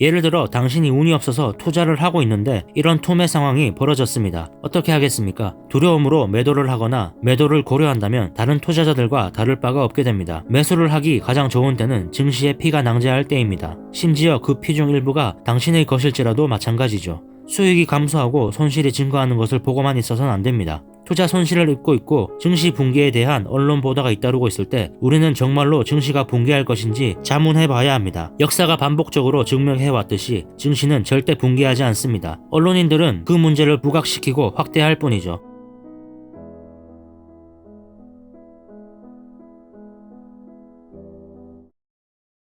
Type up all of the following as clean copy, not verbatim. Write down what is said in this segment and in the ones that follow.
예를 들어 당신이 운이 없어서 투자를 하고 있는데 이런 투매 상황이 벌어졌습니다. 어떻게 하겠습니까? 두려움으로 매도를 하거나 매도를 고려한다면 다른 투자자들과 다를 바가 없게 됩니다. 매수를 하기 가장 좋은 때는 증시에 피가 낭자할 때입니다. 심지어 그 피 중 일부가 당신의 것일지라도 마찬가지죠. 수익이 감소하고 손실이 증가하는 것을 보고만 있어서는 안 됩니다. 투자 손실을 입고 있고 증시 붕괴에 대한 언론 보도가 잇따르고 있을 때 우리는 정말로 증시가 붕괴할 것인지 자문해 봐야 합니다. 역사가 반복적으로 증명해 왔듯이 증시는 절대 붕괴하지 않습니다. 언론인들은 그 문제를 부각시키고 확대할 뿐이죠.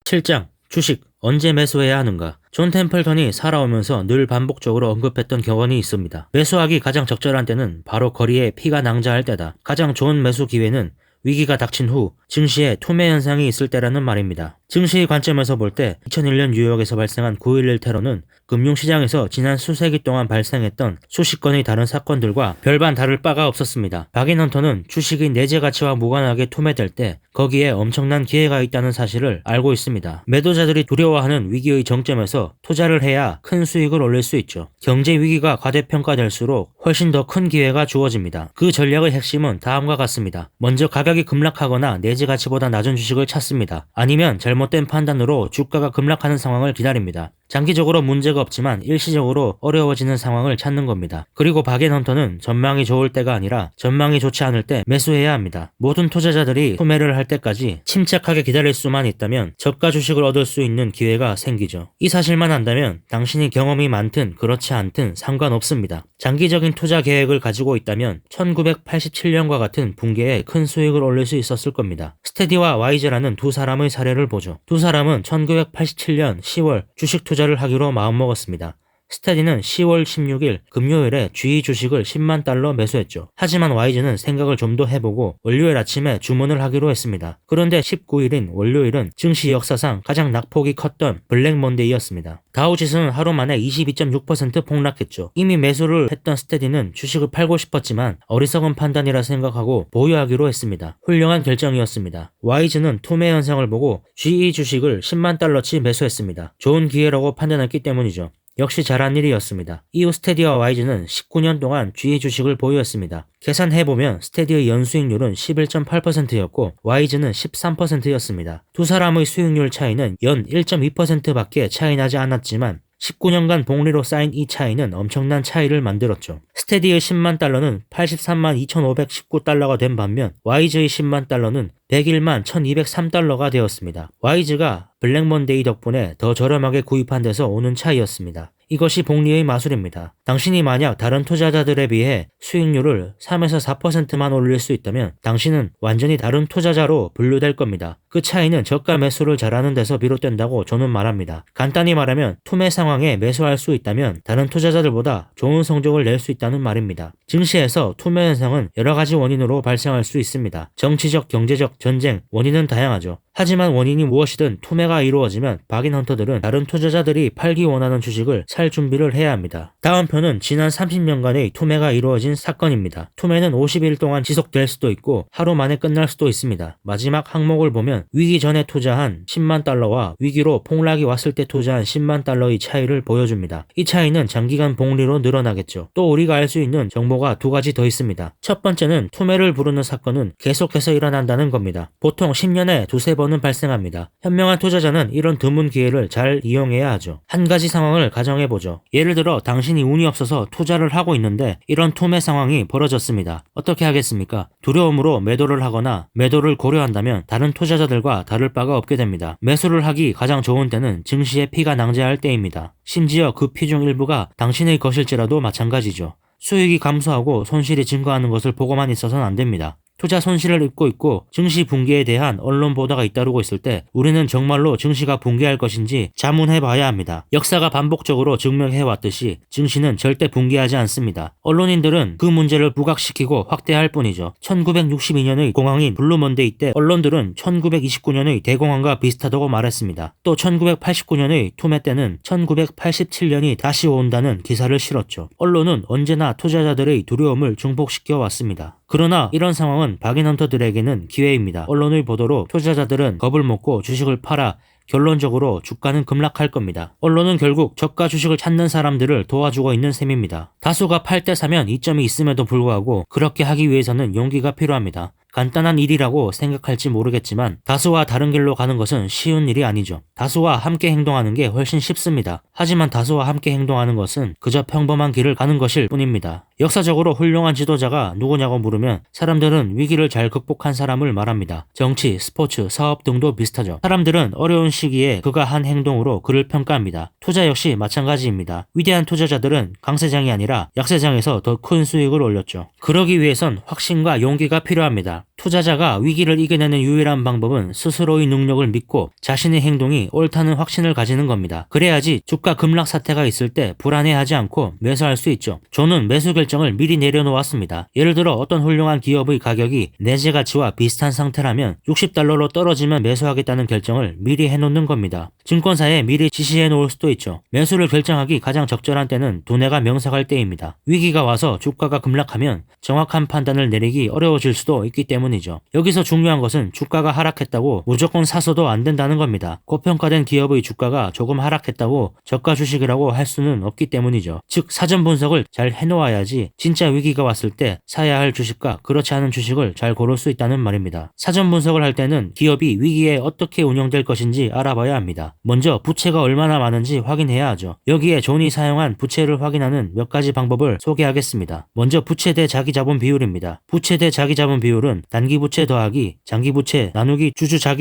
7장 주식 언제 매수해야 하는가? 존 템플턴이 살아오면서 늘 반복적으로 언급했던 격언이 있습니다. 매수하기 가장 적절한 때는 바로 거리에 피가 낭자할 때다. 가장 좋은 매수 기회는 위기가 닥친 후 증시에 투매 현상이 있을 때라는 말입니다. 증시의 관점에서 볼 때 2001년 뉴욕에서 발생한 9.11 테러는 금융시장에서 지난 수세기 동안 발생했던 수십 건의 다른 사건들과 별반 다를 바가 없었습니다. 박인헌터는 주식이 내재 가치와 무관하게 투매될 때 거기에 엄청난 기회가 있다는 사실을 알고 있습니다. 매도자들이 두려워하는 위기의 정점에서 투자를 해야 큰 수익을 올릴 수 있죠. 경제 위기가 과대평가될수록 훨씬 더 큰 기회가 주어집니다. 그 전략의 핵심은 다음과 같습니다. 먼저 가격이 급락하거나 내재 가치보다 낮은 주식을 찾습니다. 아니면 잘못된 판단으로 주가가 급락하는 상황을 기다립니다. 장기적으로 문제가 없지만 일시적으로 어려워지는 상황을 찾는 겁니다. 그리고 박앤헌터는 전망이 좋을 때가 아니라 전망이 좋지 않을 때 매수해야 합니다. 모든 투자자들이 투매를 할 때까지 침착하게 기다릴 수만 있다면 저가 주식을 얻을 수 있는 기회가 생기죠. 이 사실만 안다면 당신이 경험이 많든 그렇지 않든 상관없습니다. 장기적인 투자 계획을 가지고 있다면 1987년과 같은 붕괴에 큰 수익을 올릴 수 있었을 겁니다. 스테디와 와이즈라는 두 사람의 사례를 보죠. 두 사람은 1987년 10월 주식 투자를 하기로 마음먹었습니다. 스테디는 10월 16일 금요일에 GE 주식을 10만 달러 매수했죠. 하지만 와이즈는 생각을 좀 더 해보고 월요일 아침에 주문을 하기로 했습니다. 그런데 19일인 월요일은 증시 역사상 가장 낙폭이 컸던 블랙 먼데이였습니다. 다우지수는 하루 만에 22.6% 폭락했죠. 이미 매수를 했던 스테디는 주식을 팔고 싶었지만 어리석은 판단이라 생각하고 보유하기로 했습니다. 훌륭한 결정이었습니다. 와이즈는 투매 현상을 보고 GE 주식을 10만 달러치 매수했습니다. 좋은 기회라고 판단했기 때문이죠. 역시 잘한 일이었습니다. 이후 스테디와 와이즈는 19년 동안 GE 주식을 보유했습니다. 계산해보면 스테디의 연수익률은 11.8%였고 와이즈는 13%였습니다. 두 사람의 수익률 차이는 연 1.2%밖에 차이 나지 않았지만 19년간 복리로 쌓인 이 차이는 엄청난 차이를 만들었죠. 스테디의 10만 달러는 83만 2,519달러가 된 반면 와이즈의 10만 달러는 101만 1,203달러가 되었습니다. 와이즈가 블랙 먼데이 덕분에 더 저렴하게 구입한 데서 오는 차이였습니다. 이것이 복리의 마술입니다. 당신이 만약 다른 투자자들에 비해 수익률을 3에서 4%만 올릴 수 있다면 당신은 완전히 다른 투자자로 분류될 겁니다. 그 차이는 저가 매수를 잘하는 데서 비롯된다고 저는 말합니다. 간단히 말하면 투매 상황에 매수할 수 있다면 다른 투자자들보다 좋은 성적을 낼 수 있다는 말입니다. 증시에서 투매 현상은 여러 가지 원인으로 발생할 수 있습니다. 정치적, 경제적, 전쟁, 원인은 다양하죠. 하지만 원인이 무엇이든 투매가 이루어지면 박인헌터들은 다른 투자자들이 팔기 원하는 주식을 살 준비를 해야 합니다. 다음 편은 지난 30년간의 투매가 이루어진 사건입니다. 투매는 50일 동안 지속될 수도 있고 하루 만에 끝날 수도 있습니다. 마지막 항목을 보면 위기 전에 투자한 10만 달러와 위기로 폭락이 왔을 때 투자한 10만 달러의 차이를 보여줍니다. 이 차이는 장기간 복리로 늘어나겠죠. 또 우리가 알 수 있는 정보가 두 가지 더 있습니다. 첫 번째는 투매를 부르는 사건은 계속해서 일어난다는 겁니다. 보통 10년에 두세 번은 발생합니다. 현명한 투자자는 이런 드문 기회를 잘 이용해야 하죠. 한 가지 상황을 가정해보죠. 예를 들어 당신이 운이 없어서 투자를 하고 있는데 이런 투매 상황이 벌어졌습니다. 어떻게 하겠습니까? 두려움으로 매도를 하거나 매도를 고려한다면 다른 투자자들과 다를 바가 없게 됩니다. 매수를 하기 가장 좋은 때는 증시에 피가 낭자할 때입니다. 심지어 그 피 중 일부가 당신의 것일지라도 마찬가지죠. 수익이 감소하고 손실이 증가하는 것을 보고만 있어서는 안 됩니다. 투자 손실을 입고 있고 증시 붕괴에 대한 언론 보도가 잇따르고 있을 때 우리는 정말로 증시가 붕괴할 것인지 자문해 봐야 합니다. 역사가 반복적으로 증명해 왔듯이 증시는 절대 붕괴하지 않습니다. 언론인들은 그 문제를 부각시키고 확대할 뿐이죠. 1962년의 공황인 블루 먼데이 때 언론들은 1929년의 대공황과 비슷하다고 말했습니다. 또 1989년의 투매 때는 1987년이 다시 온다는 기사를 실었죠. 언론은 언제나 투자자들의 두려움을 증폭시켜 왔습니다. 그러나 이런 상황은 박인헌터들에게는 기회입니다. 언론의 보도로 투자자들은 겁을 먹고 주식을 팔아 결론적으로 주가는 급락할 겁니다. 언론은 결국 저가 주식을 찾는 사람들을 도와주고 있는 셈입니다. 다수가 팔 때 사면 이점이 있음에도 불구하고 그렇게 하기 위해서는 용기가 필요합니다. 간단한 일이라고 생각할지 모르겠지만 다수와 다른 길로 가는 것은 쉬운 일이 아니죠. 다수와 함께 행동하는 게 훨씬 쉽습니다. 하지만 다수와 함께 행동하는 것은 그저 평범한 길을 가는 것일 뿐입니다. 역사적으로 훌륭한 지도자가 누구냐고 물으면 사람들은 위기를 잘 극복한 사람을 말합니다. 정치, 스포츠, 사업 등도 비슷하죠. 사람들은 어려운 시기에 그가 한 행동으로 그를 평가합니다. 투자 역시 마찬가지입니다. 위대한 투자자들은 강세장이 아니라 약세장에서 더 큰 수익을 올렸죠. 그러기 위해선 확신과 용기가 필요합니다. 투자자가 위기를 이겨내는 유일한 방법은 스스로의 능력을 믿고 자신의 행동이 옳다는 확신을 가지는 겁니다. 그래야지 주가 급락 사태가 있을 때 불안해하지 않고 매수할 수 있죠. 저는 매수 결정을 미리 내려놓았습니다. 예를 들어 어떤 훌륭한 기업의 가격이 내재 가치와 비슷한 상태라면 $60로 떨어지면 매수하겠다는 결정을 미리 해놓는 겁니다. 증권사에 미리 지시해 놓을 수도 있죠. 매수를 결정하기 가장 적절한 때는 두뇌가 명상할 때입니다. 위기가 와서 주가가 급락하면 정확한 판단을 내리기 어려워질 수도 있기 때문이죠. 여기서 중요한 것은 주가가 하락했다고 무조건 사서도 안 된다는 겁니다. 고평가된 기업의 주가가 조금 하락했다고 저가 주식이라고 할 수는 없기 때문이죠. 즉 사전 분석을 잘 해놓아야지 진짜 위기가 왔을 때 사야 할 주식과 그렇지 않은 주식을 잘 고를 수 있다는 말입니다. 사전 분석을 할 때는 기업이 위기에 어떻게 운영될 것인지 알아봐야 합니다. 먼저 부채가 얼마나 많은지 확인해야 하죠. 여기에 존이 사용한 부채를 확인하는 몇 가지 방법을 소개하겠습니다. 먼저 부채 대 자기자본 비율입니다. 부채 대 자기자본 비율은 단기부채 더하기 장기부채 나누기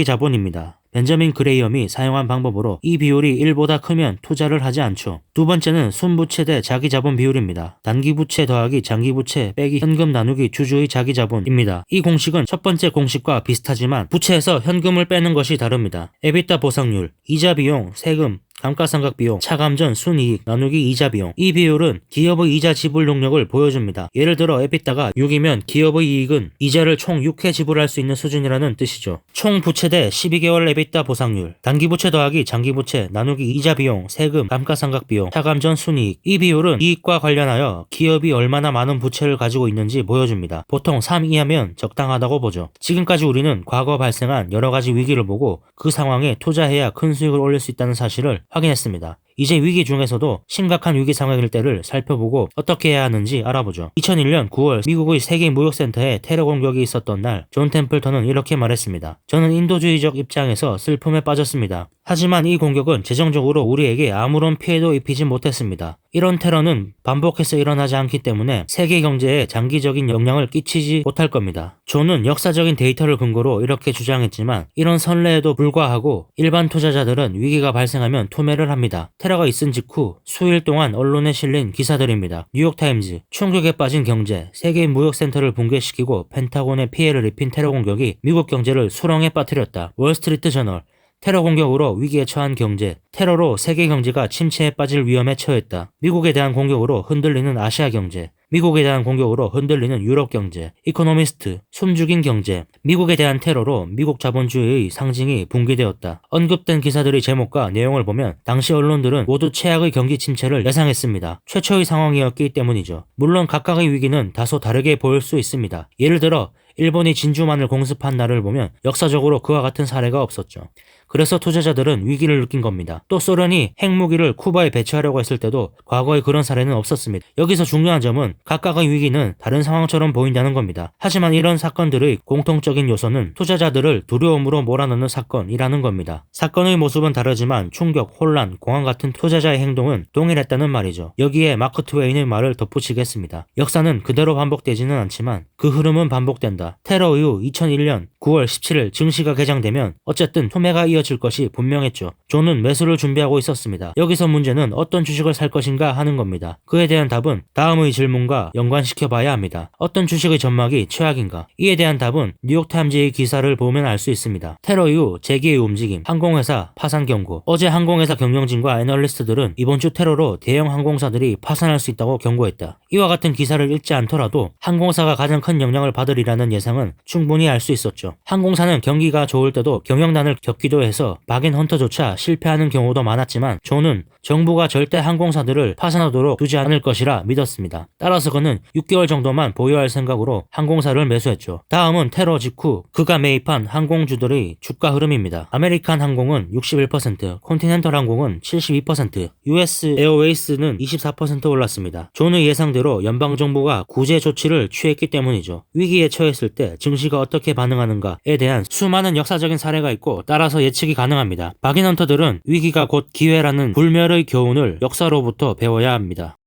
주주자기자본입니다. 벤저민 그레이엄이 사용한 방법으로 이 비율이 1보다 크면 투자를 하지 않죠. 두 번째는 순부채 대 자기자본 비율입니다. 단기부채 더하기 장기부채 빼기 현금 나누기 주주의 자기자본입니다. 이 공식은 첫 번째 공식과 비슷하지만 부채에서 현금을 빼는 것이 다릅니다. 에비타 보상률, 이자 비용, 세금, 감가상각 비용, 차감전 순이익 나누기 이자 비용. 이 비율은 기업의 이자 지불 능력을 보여줍니다. 예를 들어 에비타가 6이면 기업의 이익은 이자를 총 6회 지불할 수 있는 수준이라는 뜻이죠. 총 부채 대 12개월 에비타 보상률, 단기부채 더하기 장기부채 나누기 이자 비용, 세금, 감가상각 비용, 차감전 순이익. 이 비율은 이익과 관련하여 기업이 얼마나 많은 부채를 가지고 있는지 보여줍니다. 보통 3 이하면 적당하다고 보죠. 지금까지 우리는 과거 발생한 여러 가지 위기를 보고 그 상황에 투자해야 큰 수익을 올릴 수 있다는 사실을 확인했습니다. 이제 위기 중에서도 심각한 위기 상황일 때를 살펴보고 어떻게 해야 하는지 알아보죠. 2001년 9월 미국의 세계 무역센터에 테러 공격이 있었던 날 존 템플턴은 이렇게 말했습니다. 저는 인도주의적 입장에서 슬픔에 빠졌습니다. 하지만 이 공격은 재정적으로 우리에게 아무런 피해도 입히지 못했습니다. 이런 테러는 반복해서 일어나지 않기 때문에 세계 경제에 장기적인 영향을 끼치지 못할 겁니다. 존은 역사적인 데이터를 근거로 이렇게 주장했지만 이런 선례에도 불구하고 일반 투자자들은 위기가 발생하면 투매를 합니다. 테러가 있은 직후 수일 동안 언론에 실린 기사들입니다. 뉴욕타임즈, 충격에 빠진 경제, 세계 무역센터를 붕괴시키고 펜타곤에 피해를 입힌 테러 공격이 미국 경제를 수렁에 빠뜨렸다. 월스트리트 저널, 테러 공격으로 위기에 처한 경제, 테러로 세계 경제가 침체에 빠질 위험에 처했다. 미국에 대한 공격으로 흔들리는 아시아 경제, 미국에 대한 공격으로 흔들리는 유럽 경제, 이코노미스트, 숨죽인 경제, 미국에 대한 테러로 미국 자본주의의 상징이 붕괴되었다. 언급된 기사들의 제목과 내용을 보면 당시 언론들은 모두 최악의 경기 침체를 예상했습니다. 최초의 상황이었기 때문이죠. 물론 각각의 위기는 다소 다르게 보일 수 있습니다. 예를 들어 일본이 진주만을 공습한 날을 보면 역사적으로 그와 같은 사례가 없었죠. 그래서 투자자들은 위기를 느낀 겁니다. 또 소련이 핵무기를 쿠바에 배치하려고 했을 때도 과거에 그런 사례는 없었습니다. 여기서 중요한 점은 각각의 위기는 다른 상황처럼 보인다는 겁니다. 하지만 이런 사건들의 공통적인 요소는 투자자들을 두려움으로 몰아넣는 사건이라는 겁니다. 사건의 모습은 다르지만 충격, 혼란, 공황 같은 투자자의 행동은 동일했다는 말이죠. 여기에 마크 트웨인의 말을 덧붙이겠습니다. 역사는 그대로 반복되지는 않지만 그 흐름은 반복된다. 테러 이후 2001년 9월 17일 증시가 개장되면 어쨌든 소매가 이어질 것이 분명했죠. 존은 매수를 준비하고 있었습니다. 여기서 문제는 어떤 주식을 살 것인가 하는 겁니다. 그에 대한 답은 다음의 질문과 연관시켜 봐야 합니다. 어떤 주식의 전망이 최악인가? 이에 대한 답은 뉴욕타임즈의 기사를 보면 알 수 있습니다. 테러 이후 재기의 움직임, 항공회사 파산 경고. 어제 항공회사 경영진과 애널리스트들은 이번 주 테러로 대형 항공사들이 파산할 수 있다고 경고했다. 이와 같은 기사를 읽지 않더라도 항공사가 가장 큰 영향을 받으리라는 예상은 충분히 알 수 있었죠. 항공사는 경기가 좋을 때도 경영난을 겪기도 해서 박앤헌터조차 실패하는 경우도 많았지만 존은 정부가 절대 항공사들을 파산하도록 두지 않을 것이라 믿었습니다. 따라서 그는 6개월 정도만 보유할 생각으로 항공사를 매수했죠. 다음은 테러 직후 그가 매입한 항공주들의 주가 흐름입니다. 아메리칸 항공은 61%, 콘티넨털 항공은 72%, US 에어웨이스는 24% 올랐습니다. 존의 예상대로 연방정부가 구제 조치를 취했기 때문이죠. 위기에 처했을 때 증시가 어떻게 반응하는가에 대한 수많은 역사적인 사례가 있고 따라서 예측이 가능합니다. 박앤헌터들은 위기가 곧 기회라는 불멸의 교훈을 역사로부터 배워야 합니다.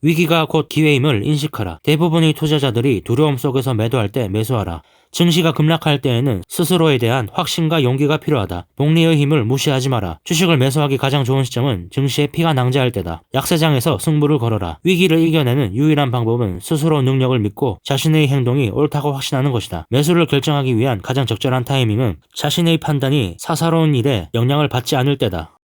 위기가 곧 기회임을 인식하라. 대부분의 투자자들이 두려움 속에서 매도할 때 매수하라. 증시가 급락할 때에는 스스로에 대한 확신과 용기가 필요하다. 복리의 힘을 무시하지 마라. 주식을 매수하기 가장 좋은 시점은 증시에 피가 낭자할 때다. 약세장에서 승부를 걸어라. 위기를 이겨내는 유일한 방법은 스스로 능력을 믿고 자신의 행동이 옳다고 확신하는 것이다. 매수를 결정하기 위한 가장 적절한 타이밍은 자신의 판단이 사사로운 일에 영향을 받지 않을 때다.